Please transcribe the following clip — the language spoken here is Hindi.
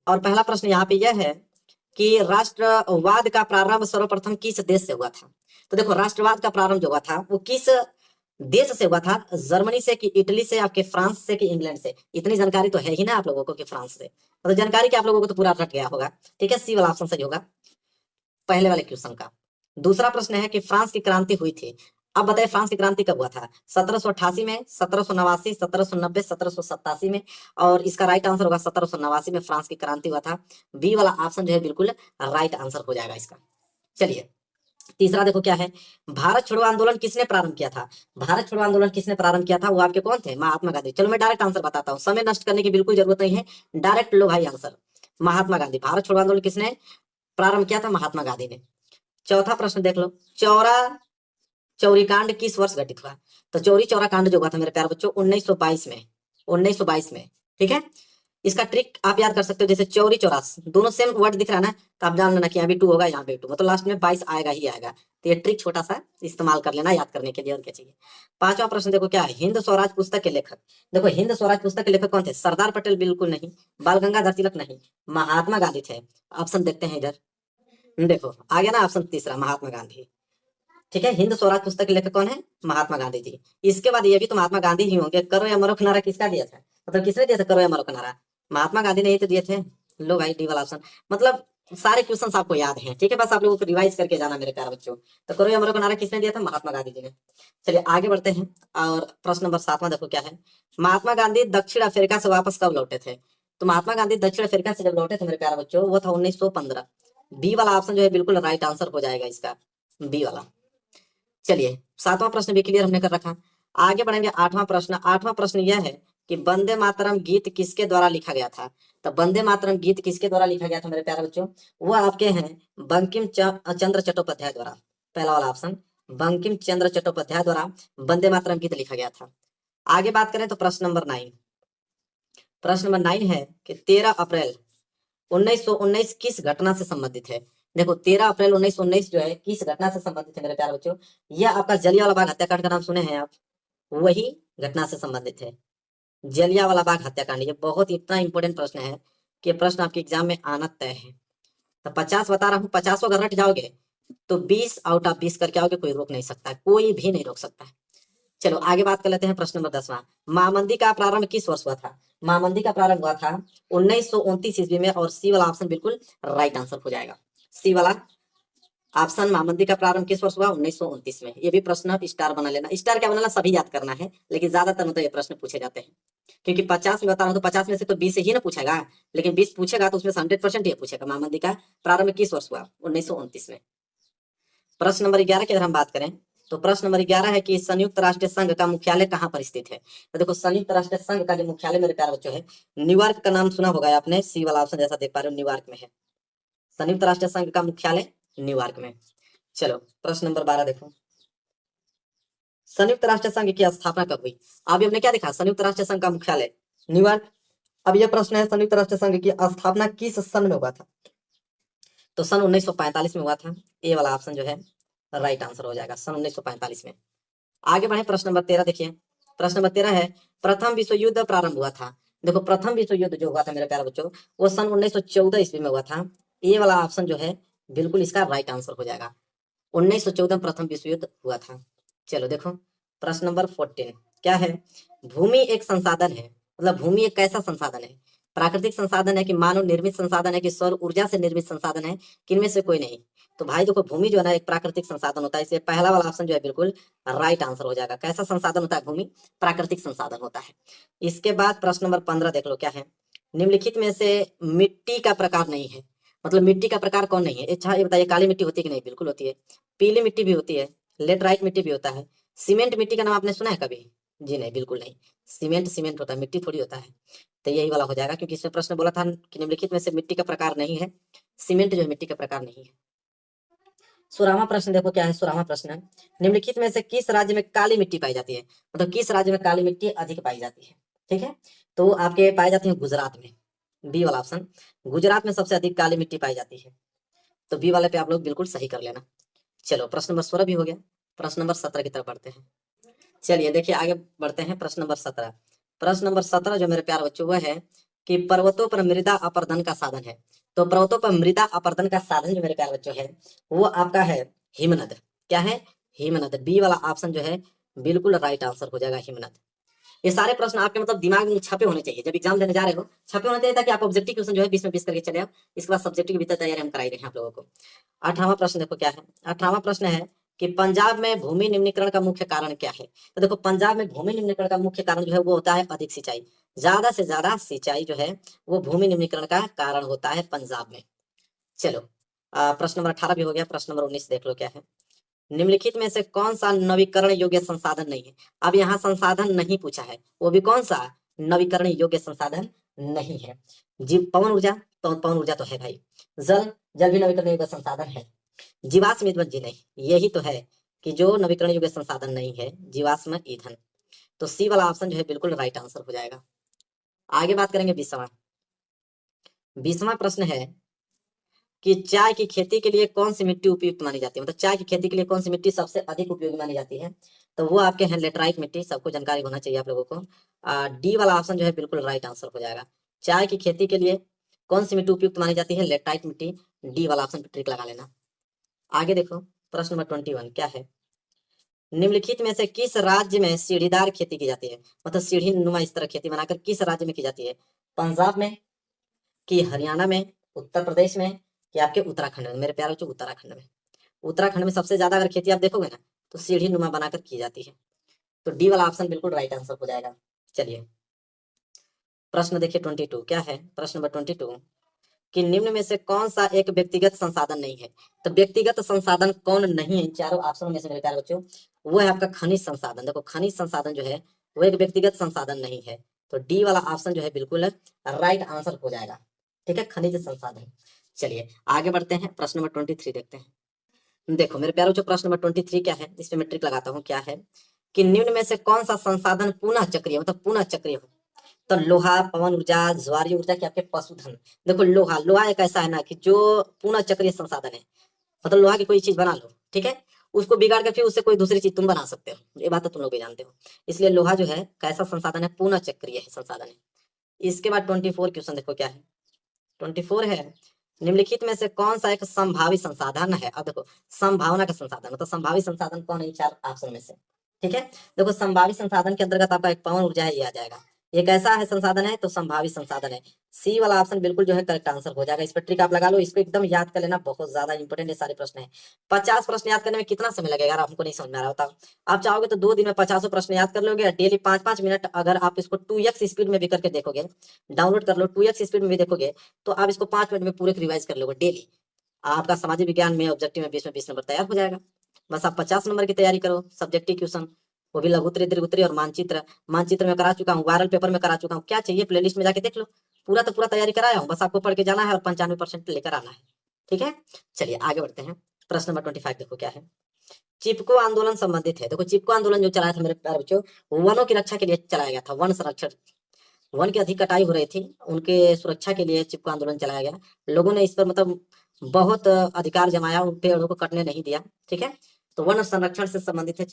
और पहला प्रश्न यहाँ पे यह है कि राष्ट्रवाद का प्रारंभ सर्वप्रथम किस देश से हुआ था। तो देखो राष्ट्रवाद का प्रारंभ जो हुआ था वो किस देश से हुआ था, जर्मनी से कि इटली से, आपके फ्रांस से कि इंग्लैंड से। इतनी जानकारी तो है ही ना आप लोगों को कि फ्रांस से, मतलब जानकारी कि आप लोगों को तो पूरा रट गया होगा। ठीक है, सी वाला ऑप्शन सही होगा पहले वाले क्वेश्चन का। दूसरा प्रश्न है कि फ्रांस की क्रांति हुई थी, अब बताइए फ्रांस की क्रांति कब हुआ था, 1788 में, 1789, 1790, 1787 में। और इसका राइट आंसर होगा 1789 में फ्रांस की क्रांति हुआ था। बी वाला ऑप्शन जो है बिल्कुल राइट आंसर हो जाएगा इसका। चलिए तीसरा देखो क्या है, भारत छोड़ो आंदोलन किसने प्रारंभ किया था। भारत छोड़ो आंदोलन किसने प्रारंभ किया था, वो आपके कौन थे, महात्मा गांधी। चलो मैं डायरेक्ट आंसर बताता हूँ, समय नष्ट करने की बिल्कुल जरूरत नहीं है, डायरेक्ट लो भाई आंसर, महात्मा गांधी। भारत छोड़ो आंदोलन किसने प्रारंभ किया था, महात्मा गांधी ने। चौथा प्रश्न देख लो, चौरा चौरी कांड किस वर्ष घटित हुआ। तो चौरी चौरा कांड जो हुआ था मेरे प्यारे बच्चों 1922 में, 1922 में। ठीक है, इसका ट्रिक आप याद कर सकते हो, जैसे चौरी चौरास दोनों सेम वर्ड दिख रहा है ना, तो आप जान लेना कि यहाँ भी 2 होगा यहाँ भी 2, मतलब लास्ट में 22 आएगा ही आएगा। तो ये ट्रिक छोटा सा इस्तेमाल कर लेना याद करने के लिए, और क्या चाहिए। पांचवा प्रश्न देखो क्या है, हिंद स्वराज पुस्तक के लेखक। देखो हिंद स्वराज पुस्तक के लेखक कौन थे, सरदार पटेल बिल्कुल नहीं, बाल गंगाधर तिलक नहीं, महात्मा गांधी थे। ऑप्शन देखते हैं इधर, देखो आ गया ना ऑप्शन तीसरा, महात्मा गांधी। ठीक है, हिंद स्वराज पुस्तक के लेखक कौन है, महात्मा गांधी जी। इसके बाद ये भी तो महात्मा गांधी ही होंगे। करो या मरो का नारा किसका दिया था, मतलब किसने दिया था करो या मरो का नारा, महात्मा गांधी ने ही तो दिए थे। लो भाई डी वाला ऑप्शन, मतलब सारे क्वेश्चन आपको याद हैं। ठीक है, बस आप लोगों को रिवाइज करके जाना मेरे प्यारे बच्चों। तो करो या मरो का नारा किसने दिया था, महात्मा गांधी जी ने। चलिए आगे बढ़ते हैं, और प्रश्न नंबर 7वां देखो क्या है, महात्मा गांधी दक्षिण अफ्रीका से वापस कब लौटे थे। तो महात्मा गांधी दक्षिण अफ्रीका से जब लौटे थे मेरे प्यारे बच्चों, वो था 1915। बी वाला ऑप्शन जो है बिल्कुल राइट आंसर हो जाएगा इसका, बी वाला। चलिए 7वां प्रश्न भी क्लियर हमने कर रखा। आगे बढ़ेंगे 8वां प्रश्न। 8वां प्रश्न यह है कि वंदे मातरम गीत किसके द्वारा लिखा गया था। तो वंदे मातरम गीत किसके द्वारा लिखा गया था मेरे प्यारे बच्चों, वो आपके हैं बंकिम चंद्र चट्टोपाध्याय द्वारा। पहला वाला ऑप्शन, बंकिम चंद्र चट्टोपाध्याय द्वारा वंदे मातरम गीत लिखा गया था। आगे बात करें तो प्रश्न नंबर 9, प्रश्न नंबर 9 है कि 13 अप्रैल 1919 किस घटना से संबंधित है। देखो 13 अप्रैल 1919 जो है किस घटना से संबंधित है मेरे प्यारे बच्चों, यह आपका जलियांवाला बाग हत्याकांड का नाम सुने हैं आप, वही घटना से संबंधित है, जलियांवाला बाग हत्याकांड। ये बहुत इतना इंपॉर्टेंट प्रश्न है कि ये प्रश्न आपके एग्जाम में आना तय है। तो 50 बता रहा हूँ, 50 अगर रट जाओगे तो 20 आउट ऑफ 20 करके आओगे, कोई रोक नहीं सकता, कोई भी नहीं रोक सकता है। चलो आगे बात कर लेते हैं, प्रश्न नंबर 10वां, महामंदी का प्रारंभ किस वर्ष हुआ था। महामंदी का प्रारंभ हुआ था 1929 ईस्वी में, और सी वाला ऑप्शन बिल्कुल राइट आंसर हो जाएगा, सी वाला ऑप्शन। महामंदी का प्रारंभ किस वर्ष हुआ, 1929 में। ये भी प्रश्न स्टार बना लेना, स्टार क्या बनाना सभी याद करना है, लेकिन ज्यादातर मतलब ये प्रश्न पूछे जाते हैं, क्योंकि 50 में बता रहा हूँ तो 50 में से तो 20 ही ना पूछेगा, लेकिन 20 पूछेगा तो उसमें 100% ये पूछेगा महामंदी का प्रारंभ किस वर्ष हुआ, 1929 में। प्रश्न नंबर 11 की अगर हम बात करें तो प्रश्न नंबर 11 है कि संयुक्त राष्ट्र संघ का मुख्यालय कहाँ पर स्थित है। तो देखो संयुक्त राष्ट्र संघ का जो मुख्यालय मेरे प्यारे बच्चों है, न्यूयॉर्क का नाम सुना होगा आपने, सी वाला ऑप्शन जैसा देख पा रहे हो न्यूयॉर्क में है, संयुक्त राष्ट्र संघ का मुख्यालय न्यूयॉर्क में। चलो प्रश्न नंबर 12 देखो, संयुक्त राष्ट्र संघ की स्थापना कब हुई। अभी हमने क्या देखा, संयुक्त राष्ट्र संघ का मुख्यालय न्यूयॉर्क। अब यह प्रश्न है संयुक्त राष्ट्र संघ की स्थापना किस सन में हुआ था। तो सन 1945 में हुआ था, ए वाला ऑप्शन जो है राइट आंसर हो जाएगा, सन 1945 में। आगे बढ़े प्रश्न नंबर 13 देखिए, प्रश्न नंबर 13 है प्रथम विश्व युद्ध प्रारंभ हुआ था। देखो प्रथम विश्व युद्ध जो हुआ था मेरे प्यारे बच्चों, वो सन 1914 ईस्वी में हुआ था, ये वाला ऑप्शन जो है बिल्कुल इसका राइट आंसर हो जाएगा, 1914 में प्रथम विश्व युद्ध हुआ था। चलो देखो प्रश्न नंबर 14 क्या है, भूमि एक संसाधन है, मतलब भूमि एक कैसा संसाधन है, प्राकृतिक संसाधन है कि मानव निर्मित संसाधन है कि सौर ऊर्जा से निर्मित संसाधन है, किनमें से कोई नहीं। तो भाई देखो भूमि जो है ना एक प्राकृतिक संसाधन होता है, इसलिए पहला वाला ऑप्शन जो है बिल्कुल राइट आंसर हो जाएगा। कैसा संसाधन होता है, भूमि प्राकृतिक संसाधन होता है। इसके बाद प्रश्न नंबर 15 देख लो क्या है, निम्नलिखित में से मिट्टी का प्रकार नहीं है, मतलब मिट्टी का प्रकार कौन नहीं है। अच्छा ये बताइए, काली मिट्टी होती है कि नहीं, बिल्कुल होती है, पीली मिट्टी भी होती है, लेटराइट मिट्टी भी होता है, सीमेंट मिट्टी का नाम आपने सुना है कभी, जी नहीं बिल्कुल नहीं, सीमेंट सीमेंट होता है, मिट्टी थोड़ी होता है। तो यही वाला हो जाएगा, क्योंकि इसमें प्रश्न बोला था कि निम्नलिखित में से मिट्टी का प्रकार नहीं है, सीमेंट जो है मिट्टी का प्रकार नहीं है। 16वां प्रश्न देखो क्या है, 16वां प्रश्न है, निम्नलिखित में से किस राज्य में काली मिट्टी पाई जाती है, मतलब किस राज्य में काली मिट्टी अधिक पाई जाती है। ठीक है, तो आपके पाई जाती है गुजरात में, बी वाला ऑप्शन, गुजरात में सबसे अधिक काली मिट्टी पाई जाती है। तो बी वाले पे आप लोग बिल्कुल सही कर लेना। चलो प्रश्न नंबर 16 भी हो गया, प्रश्न नंबर 17 की तरफ बढ़ते हैं। चलिए देखिए आगे बढ़ते हैं, प्रश्न नंबर 17। प्रश्न नंबर 17 जो मेरे प्यारे बच्चों वह है कि पर्वतों पर मृदा अपरदन का साधन है। तो पर्वतों पर मृदा अपरदन का साधन जो मेरे प्यारे बच्चों है वो आपका है हिमनद। क्या है? हिमनद। बी वाला ऑप्शन जो है बिल्कुल राइट आंसर हो जाएगा, हिमनद। ये सारे प्रश्न आपके मतलब दिमाग में छपे होने चाहिए, जब एग्जाम देने जा रहे हो छपे होने चाहिए, ताकि आप ऑब्जेक्टिव क्वेश्चन जो है 20 में 20 करके चले आओ। इसके बाद सब्जेक्टिव की भी तैयारी हम कराई रहे हैं आप लोगों को। 18वां प्रश्न देखो क्या है। 18वां प्रश्न है कि पंजाब में भूमि निम्नीकरण का मुख्य कारण क्या है। तो देखो पंजाब में भूमि निम्नीकरण का मुख्य कारण जो है वो होता है अधिक सिंचाई। ज्यादा से ज्यादा सिंचाई जो है वो भूमि निम्नीकरण का कारण होता है पंजाब में। चलो प्रश्न नंबर 18 भी हो गया। प्रश्न नंबर 19 देख लो क्या है। निम्नलिखित में से कौन सा नवीकरण योग्य संसाधन नहीं है। अब यहाँ संसाधन नहीं पूछा है, वो भी कौन सा नवीकरण योग्य संसाधन नहीं है। जीव पवन ऊर्जा, तो पवन ऊर्जा तो है भाई। जल, जल भी नवीकरण योग्य संसाधन है। जीवाश्म ईंधन जी नहीं, यही तो है कि जो नवीकरण योग्य संसाधन नहीं है, जीवाश्म ईंधन। तो सी वाला ऑप्शन जो है बिल्कुल राइट आंसर हो जाएगा। आगे बात करेंगे 20वां। 20वां प्रश्न है कि चाय की खेती के लिए कौन सी मिट्टी उपयुक्त मानी जाती है। मतलब चाय की खेती के लिए कौन सी मिट्टी सबसे अधिक उपयोगी मानी जाती है। तो वो आपके हैं लेटराइट मिट्टी। सबको जानकारी होना चाहिए आप लोगों को। डी वाला ऑप्शन जो है बिल्कुल राइट आंसर हो जाएगा। चाय की खेती के लिए कौन सी मिट्टी उपयुक्त मानी जाती है, लेटराइट मिट्टी। डी वाला ऑप्शन पे ट्रिक लगा लेना। आगे देखो प्रश्न नंबर 21 क्या है। निम्नलिखित में से किस राज्य में सीढ़ीदार खेती की जाती है। मतलब सीढ़ी नुमा इस तरह खेती बनाकर किस राज्य में की जाती है। पंजाब में, कि हरियाणा में, उत्तर प्रदेश में, कि आपके उत्तराखंड में। मेरे प्यारे बच्चों उत्तराखंड में। उत्तराखंड में सबसे ज्यादा अगर खेती आप देखोगे ना तो सीढ़ी नुमा बनाकर की जाती है। तो डी वाला ऑप्शन बिल्कुल राइट आंसर हो जाएगा। चलिए प्रश्न देखिए 22 क्या है। प्रश्न नंबर 22 कि निम्न में से कौन सा एक व्यक्तिगत संसाधन नहीं है। तो व्यक्तिगत संसाधन कौन नहीं है इन चारों ऑप्शनों में से मेरे प्यारे बच्चों, वो है आपका खनिज संसाधन। देखो खनिज संसाधन जो है वो एक व्यक्तिगत संसाधन नहीं है। तो डी वाला ऑप्शन जो है बिल्कुल राइट आंसर हो जाएगा। ठीक है, खनिज संसाधन। चलिए आगे बढ़ते हैं। प्रश्न नंबर 23 देखते हैं। देखो मेरे प्यारे बच्चों प्रश्न नंबर 23 क्या है, इस पे मैं ट्रिक लगाता हूँ। क्या है कि निम्न में से कौन सा संसाधन पुनः चक्रीय, मतलब पुनः चक्रीय हो। तो लोहा, पवन ऊर्जा, ज्वारीय ऊर्जा, के आपके पशुधन। देखो लोहा, लोहा एक ऐसा है ना कि जो पुनः चक्रीय संसाधन है। मतलब लोहा की कोई चीज बना लो, ठीक है, उसको बिगाड़ कर फिर उससे कोई दूसरी चीज तुम बना सकते हो। ये बात तो तुम लोग भी जानते हो। इसलिए लोहा जो है कैसा संसाधन है, पुनः चक्रीय है संसाधन है। इसके बाद 24 क्वेश्चन देखो क्या है। 24 है निम्नलिखित में से कौन सा एक संभावित संसाधन है। अब देखो संभावना का संसाधन, मतलब संभावित संसाधन कौन है इन चार ऑप्शन में से। ठीक है, देखो संभावित संसाधन के अंतर्गत आपका एक पवन ऊर्जा है, ये आ जाएगा। ये कैसा है संसाधन है, तो संभावित संसाधन है। सी वाला ऑप्शन बिल्कुल जो है करेक्ट आंसर हो जाएगा। इस पर ट्रिक आप लगा लो, इसको एकदम याद कर लेना, बहुत ज्यादा इंपॉर्टेंट है सारे प्रश्न है। 50 प्रश्न याद करने में कितना समय लगेगा, यार हमको नहीं समझ में आ रहा होता। आप चाहोगे तो 2 दिन में 50 प्रश्न याद कर लोगे। डेली 5-5 मिनट अगर आप इसको 2x स्पीड में भी करके देखोगे, डाउनलोड कर लो, 2x स्पीड में भी देखोगे, तो आप इसको 5 मिनट में पूरे रिवाइज कर लोगे डेली। आपका सामाजिक विज्ञान में ऑब्जेक्टिव में 20 में 20 नंबर तैयार हो जाएगा। बस आप 50 नंबर की तैयारी करो, सब्जेक्टिव क्वेश्चन, वो भी लघुत्तरी, दीर्घोत्तरी और मानचित्र। मानचित्र में करा चुका हूँ, वायरल पेपर में करा चुका हूँ। क्या चाहिए, प्लेलिस्ट में जाके देख लो, पूरा तो पूरा तैयारी कराया हूँ। बस आपको पढ़ के जाना है और 95% लेकर आना है। ठीक है, चलिए आगे बढ़ते हैं। प्रश्न नंबर 25 देखो क्या है। चिपको आंदोलन संबंधित है। देखो चिपको आंदोलन जो चलाया था मेरे प्यारे बच्चों, वनों की रक्षा के लिए चलाया गया था। वन संरक्षण, वन की अधिक कटाई हो रही थी, उनके सुरक्षा के लिए चिपको आंदोलन चलाया गया। लोगों ने इस पर मतलब बहुत अधिकार जमाया, उन पेड़ों को कटने नहीं दिया। ठीक है, तो वन संरक्षण से संबंधित है।